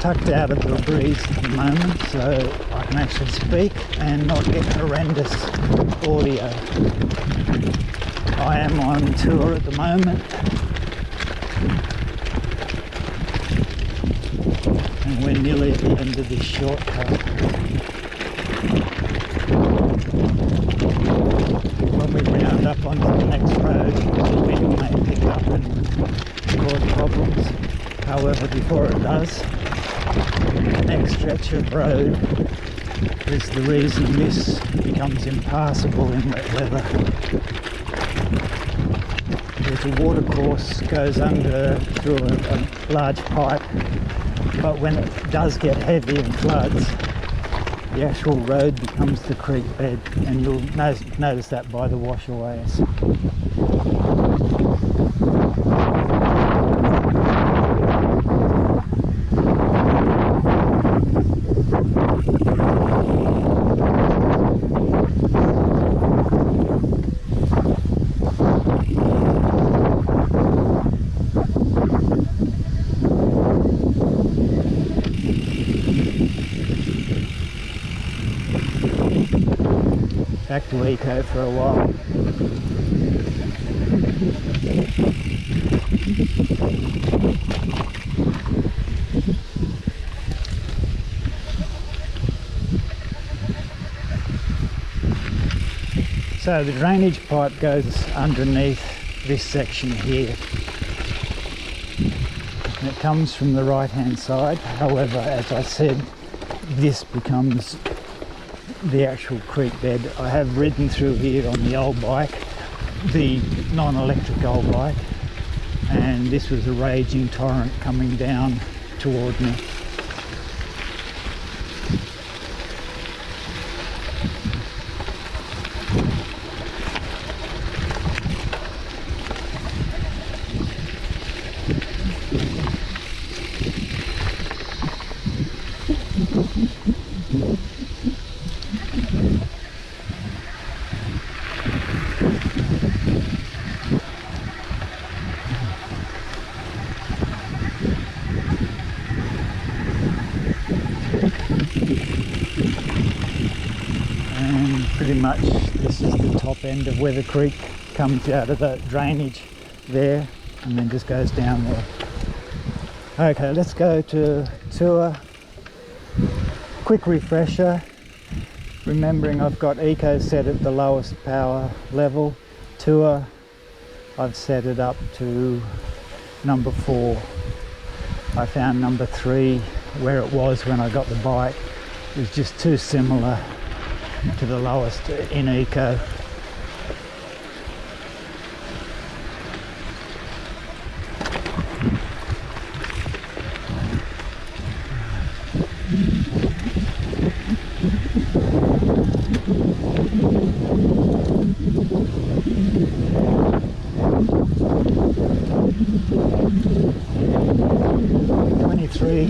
tucked out of the breeze at the moment, so I can actually speak and not get horrendous audio. I am on tour at the moment, and we're nearly at the end of this shortcut. When we round up onto the next road, the wind may pick up and cause problems. However, before it does, the next stretch of road is the reason this becomes impassable in wet weather. There's a water course goes under through a large pipe, but when it does get heavy and floods, the actual road becomes the creek bed, and you'll notice that by the washaways. Back to Eco for a while. So the drainage pipe goes underneath this section here, and it comes from the right hand side. However, as I said, this becomes the actual creek bed. I have ridden through here on the old bike, the non-electric old bike, and this was a raging torrent coming down toward me. Pretty much this is the top end of where the creek comes out of the drainage there, and then just goes down there. Okay, let's go to tour. Quick refresher, remembering I've got Eco set at the lowest power level. Tour, I've set it up to number 4. I found number 3 where it was when I got the bike. It was just too similar to the lowest in Eco.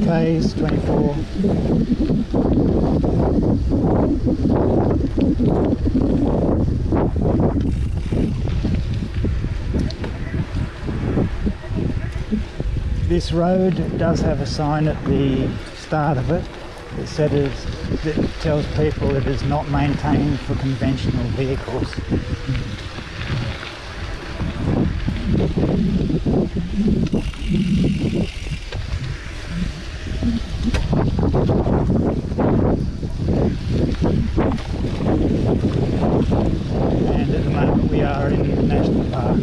K's, 24. This road does have a sign at the start of it that tells people it is not maintained for conventional vehicles. And at the moment we are in the national park.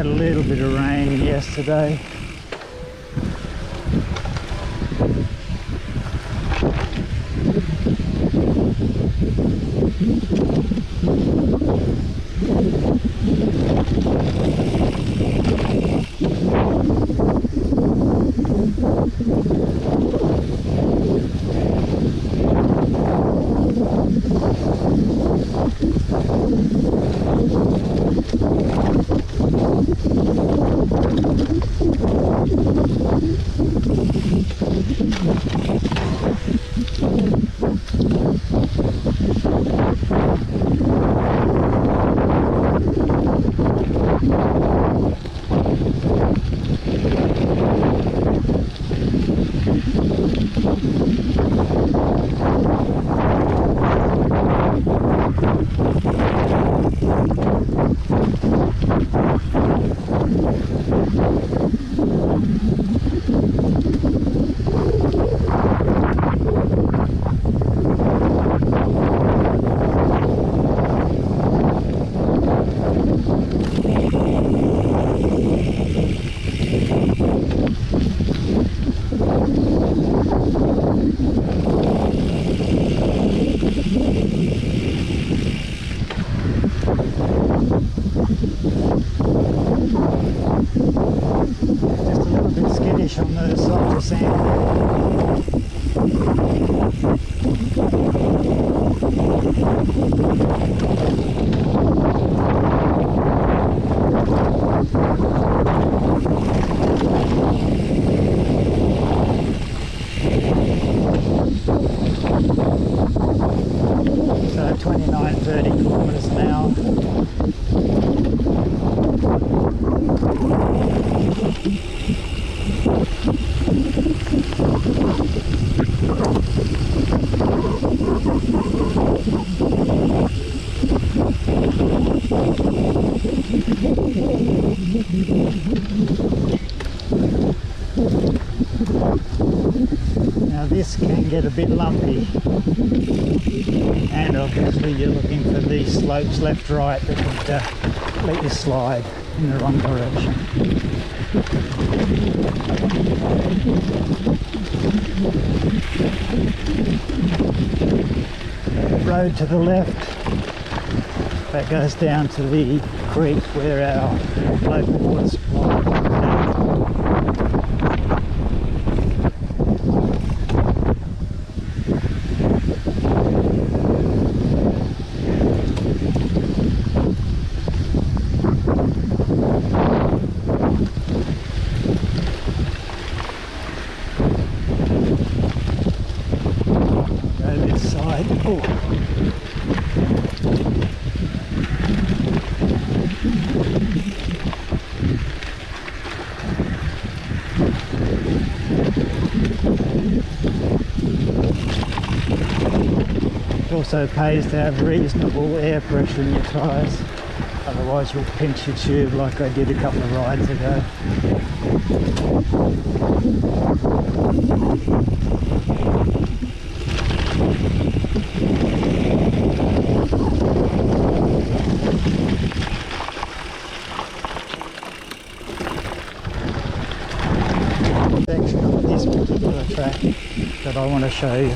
had a little bit of rain yesterday. On the softer sand. So 29, 30 kilometres an hour. Now this can get a bit lumpy, and obviously you're looking for these slopes left right that would let you slide in the wrong direction. Road to the left, that goes down to the creek where our local water supply is. Go this side. Oh. It also pays to have reasonable air pressure in your tyres, otherwise you'll pinch your tube like I did a couple of rides ago. Section of this particular track that I want to show you.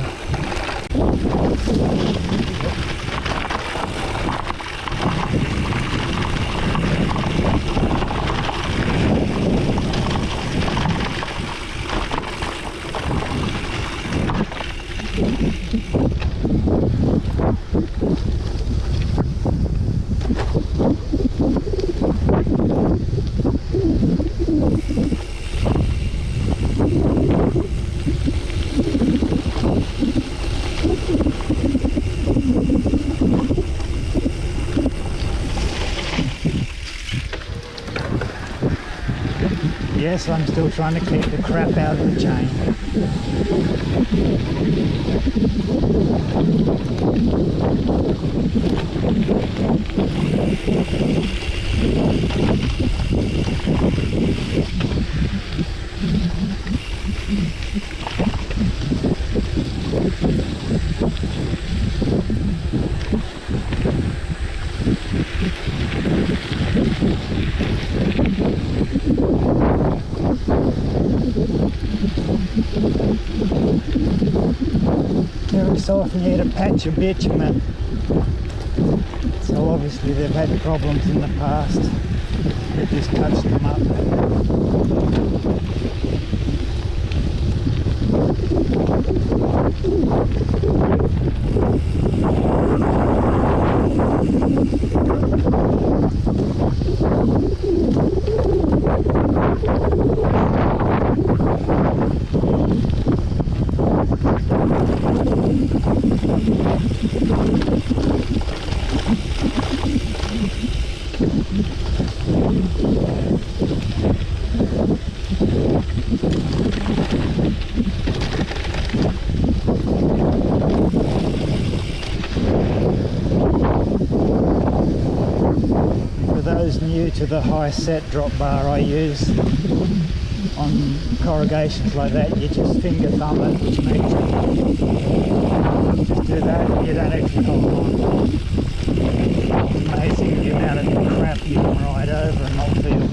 Yes, I'm still trying to keep the crap out of the chain. so often you hit a patch of bitumen. So obviously they've had problems in the past. It just touched them up. New to the high set drop bar I use on corrugations like that, you just finger thumb it, which means just do that, you don't actually hold on. It's amazing the amount of crap you can ride over and not feel.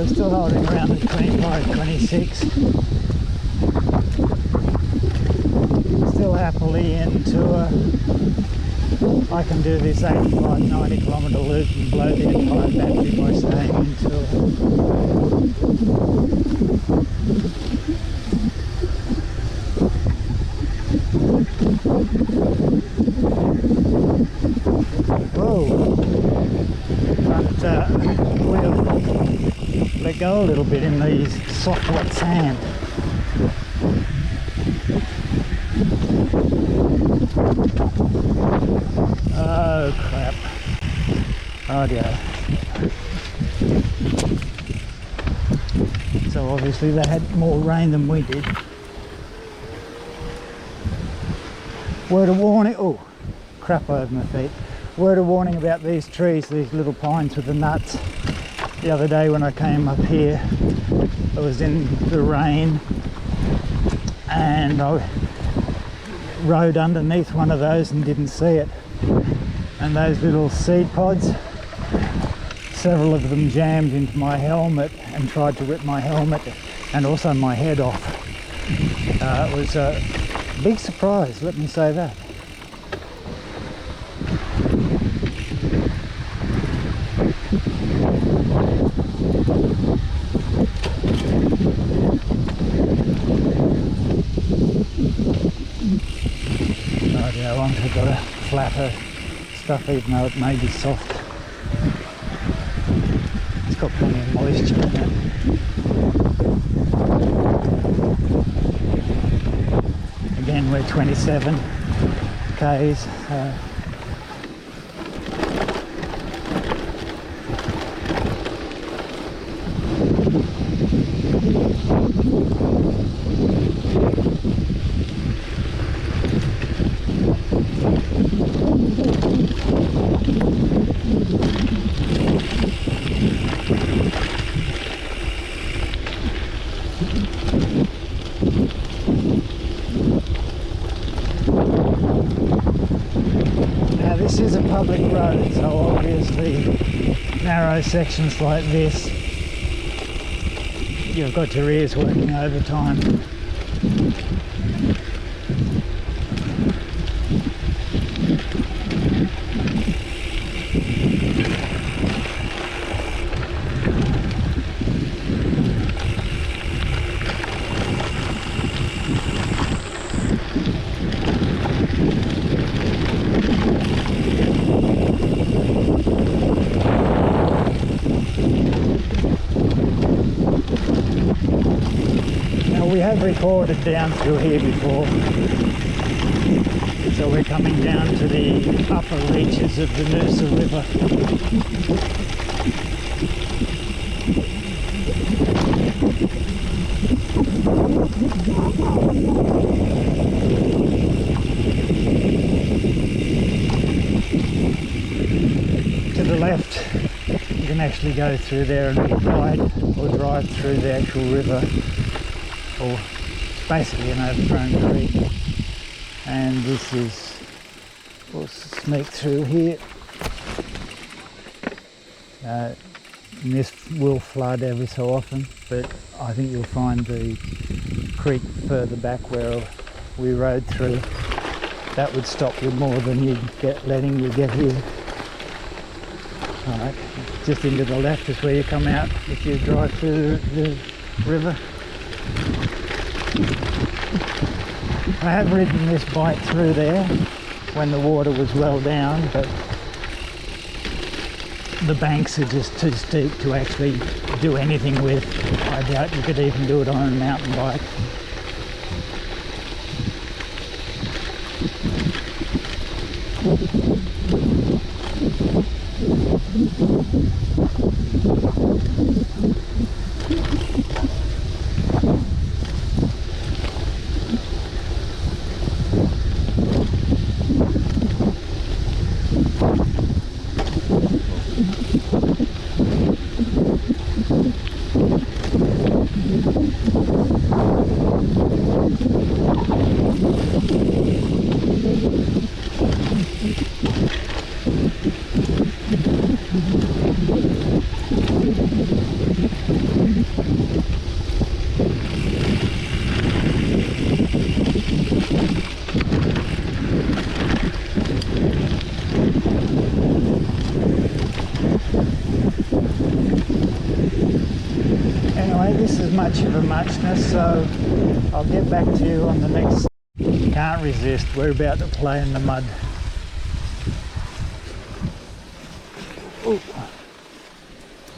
Still holding around the 25, 26. Still happily in tour. I can do this 85, 90 kilometre loop and blow the entire battery by staying in tour. Whoa! But we'll let go a little bit in these soft wet sand. Oh crap. Oh dear. So obviously they had more rain than we did. Word of warning, oh crap over my feet. Word of warning about these trees, these little pines with the nuts. The other day when I came up here, I was in the rain and I rode underneath one of those and didn't see it. And those little seed pods, several of them jammed into my helmet and tried to rip my helmet and also my head off. It was a big surprise, let me say that. I want to got a flatter stuff even though it may be soft. It's got plenty of moisture in it. Again, we're 27 k's. Now this is a public road, so obviously narrow sections like this, you've got your ears working overtime. Now we have recorded down through here before, so we're coming down to the upper reaches of the Noosa River. To the left, you can actually go through there and ride or drive through the actual river, or basically an overgrown creek. And this is, we'll sneak through here. And this will flood every so often, but I think you'll find the creek further back where we rode through, that would stop you more than you'd get letting you get here. Alright, just into the left is where you come out if you drive through the river. I have ridden this bike through there when the water was well down, but the banks are just too steep to actually do anything with. I doubt you could even do it on a mountain bike. Anyway, this is much of a muchness, so I'll get back to you on the next. Can't resist, we're about to play in the mud. Ooh.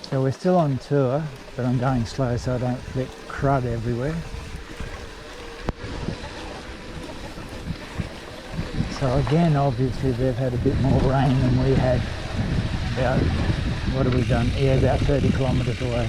So we're still on tour, but I'm going slow so I don't flick crud everywhere. So again, obviously they've had a bit more rain than we had. About, what have we done? Yeah, about 30 kilometres away.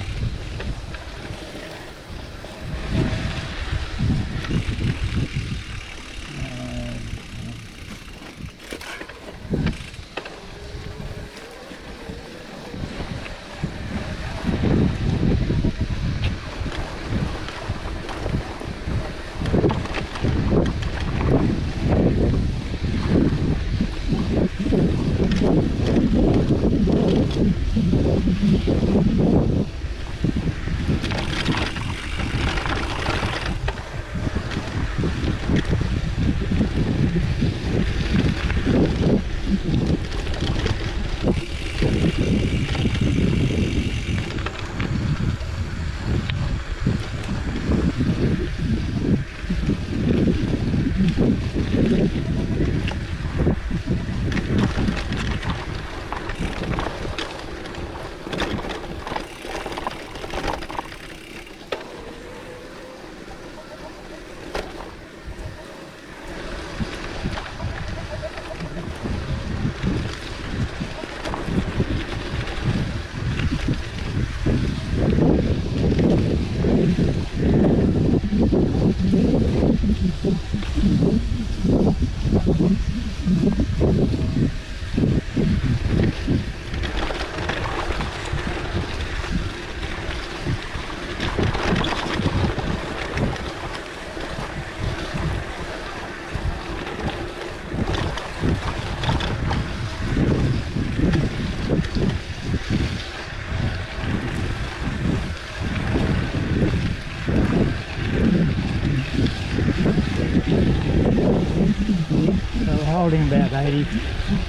Holding about 80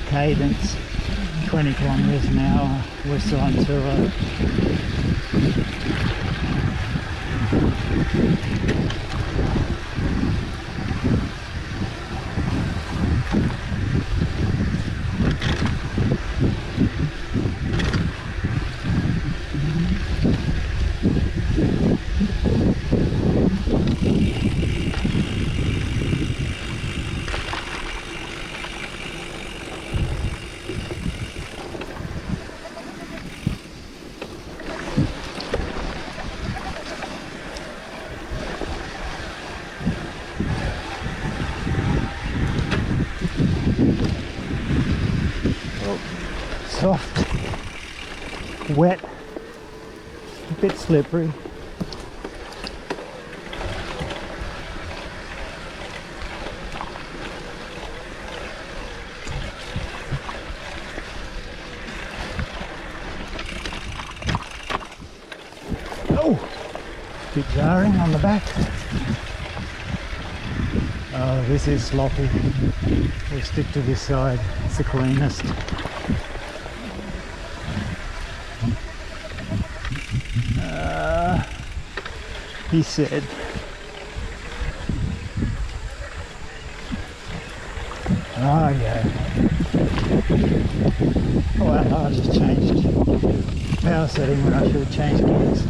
cadence, 20 kilometres an hour. We're still on tour. Soft, wet, a bit slippery. Oh, bit jarring on the back. Oh, this is sloppy. We'll stick to this side, it's the cleanest. He said, oh yeah. Oh well, I just changed power setting when I should have changed gears.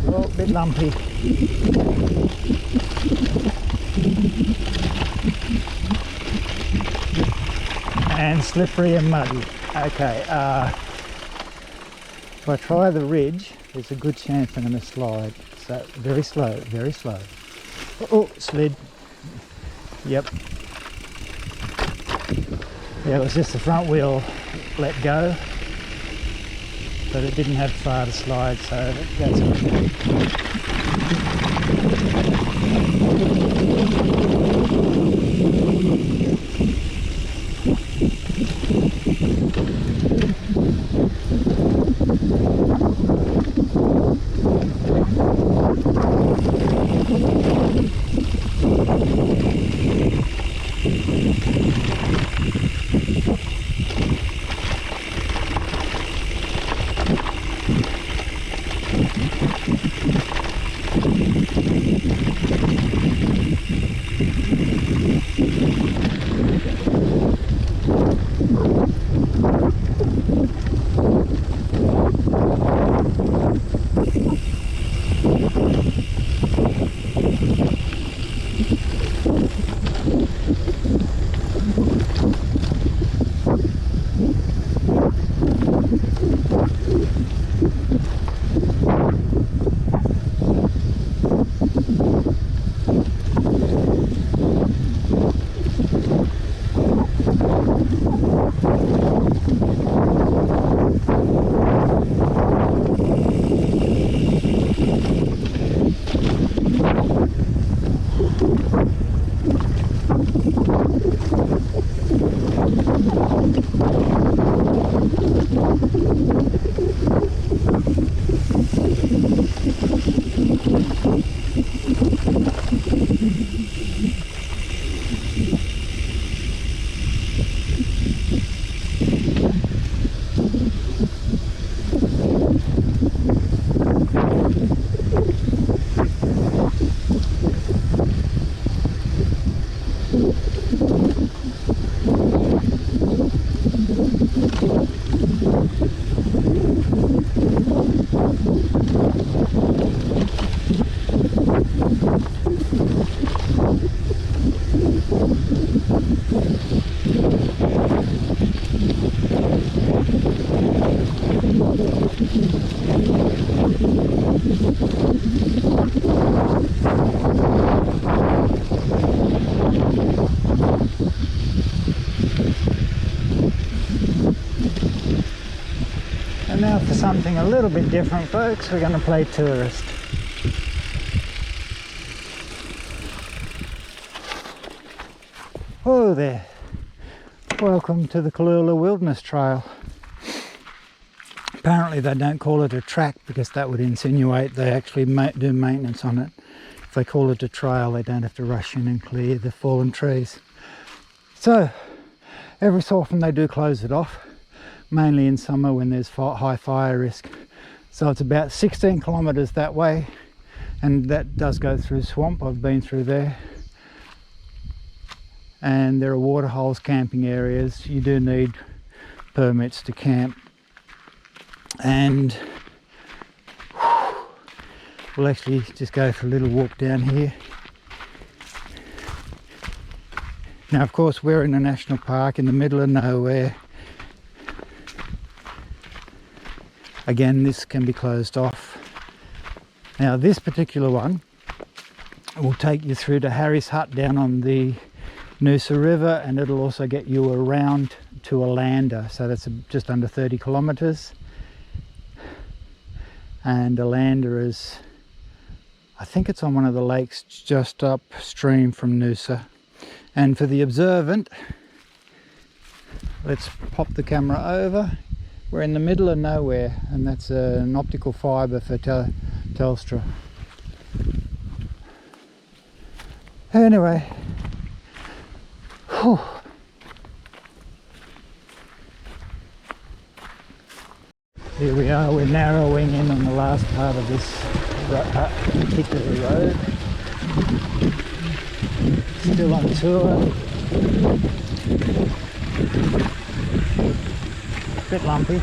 Oh, a bit lumpy. And slippery and muddy. Okay, if I try the ridge, there's a good chance I'm going to slide. So very slow, very slow. Oh, slid. Yep. Yeah, it was just the front wheel let go, but it didn't have far to slide, so that's okay. And now for something a little bit different, folks, we're going to play tourist. Hello there. Welcome to the Cooloola Wilderness Trail. Apparently they don't call it a track because that would insinuate they actually do maintenance on it. If they call it a trail, they don't have to rush in and clear the fallen trees. So every so often they do close it off, mainly in summer when there's high fire risk. So it's about 16 kilometres that way, and that does go through swamp. I've been through there, and there are waterholes, camping areas. You do need permits to camp, and we'll actually just go for a little walk down here. Now, of course, we're in a national park in the middle of nowhere. Again, this can be closed off. Now, this particular one will take you through to Harry's Hut down on the Noosa River, and it'll also get you around to a lander. So that's just under 30 kilometres. And a lander is, I think it's on one of the lakes just upstream from Noosa. And for the observant, let's pop the camera over. We're in the middle of nowhere, and that's an optical fibre for Telstra. Anyway, whew. Here we are, we're narrowing in on the last part of this particular road. Still on tour. Bit lumpy.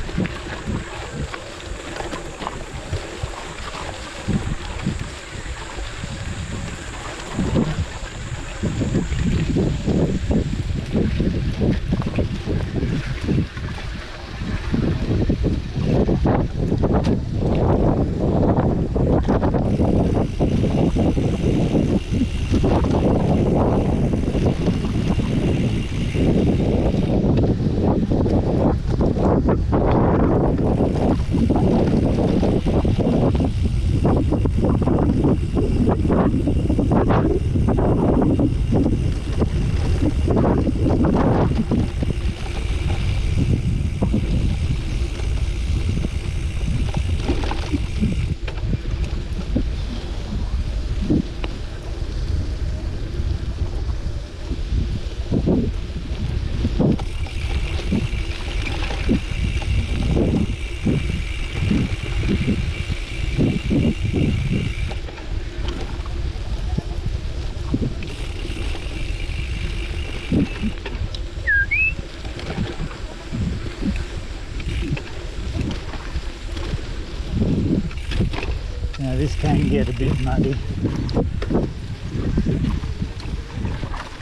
Now this can get a bit muddy.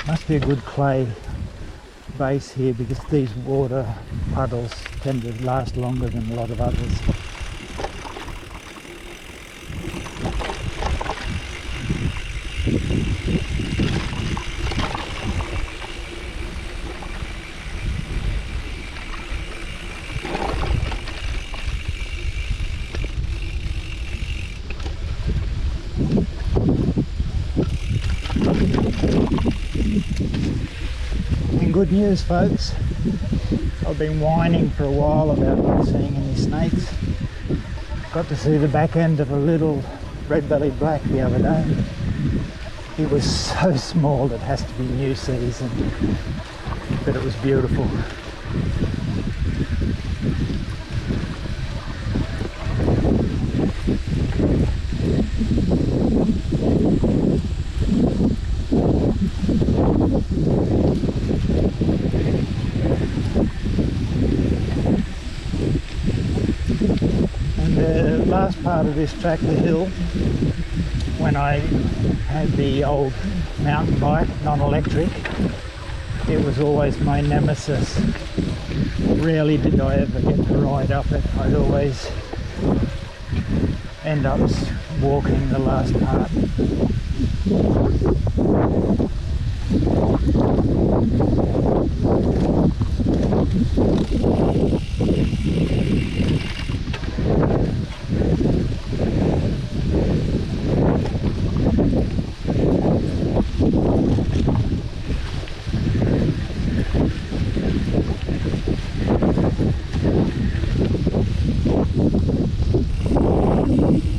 Must be a good clay base here, because these water puddles tend to last longer than a lot of others. And good news, folks, I've been whining for a while about not seeing any snakes. Got to see the back end of a little red-bellied black the other day. It was so small it has to be new season, but it was beautiful. And the last part of this track, the hill, when I had the old mountain bike, non-electric, it was always my nemesis. Rarely did I ever get to ride up it. I'd always end up walking the last part.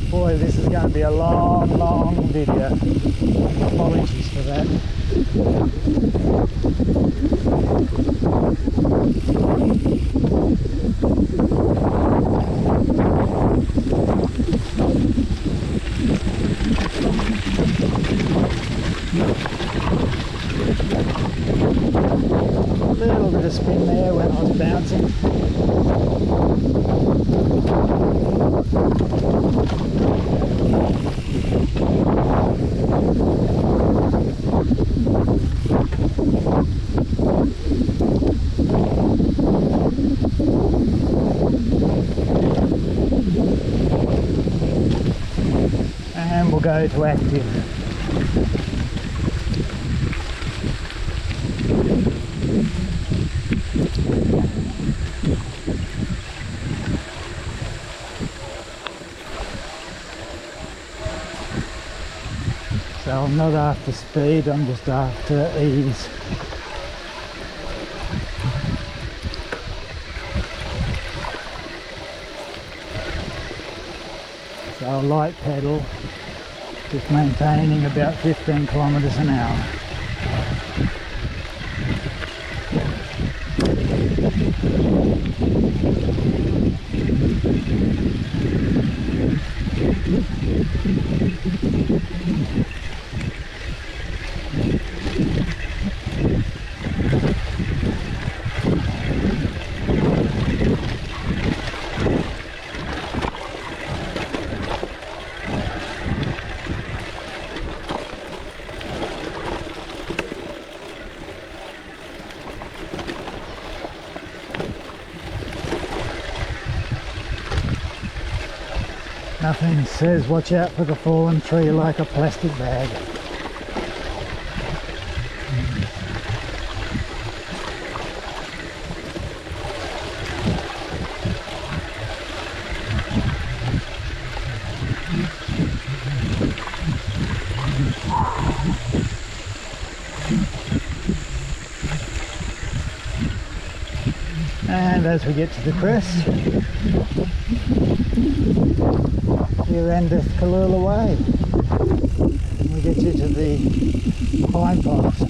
Boy, this is going to be a long, long video. Apologies for that. A little bit of spin there when I was bouncing. And we'll go to active. So I'm not after speed, I'm just after ease. So a light pedal, just maintaining about 15 kilometres an hour. Nothing says watch out for the fallen tree like a plastic bag. And as we get to the crest, here endeth Cooloola Way. And we get you to the pine forest.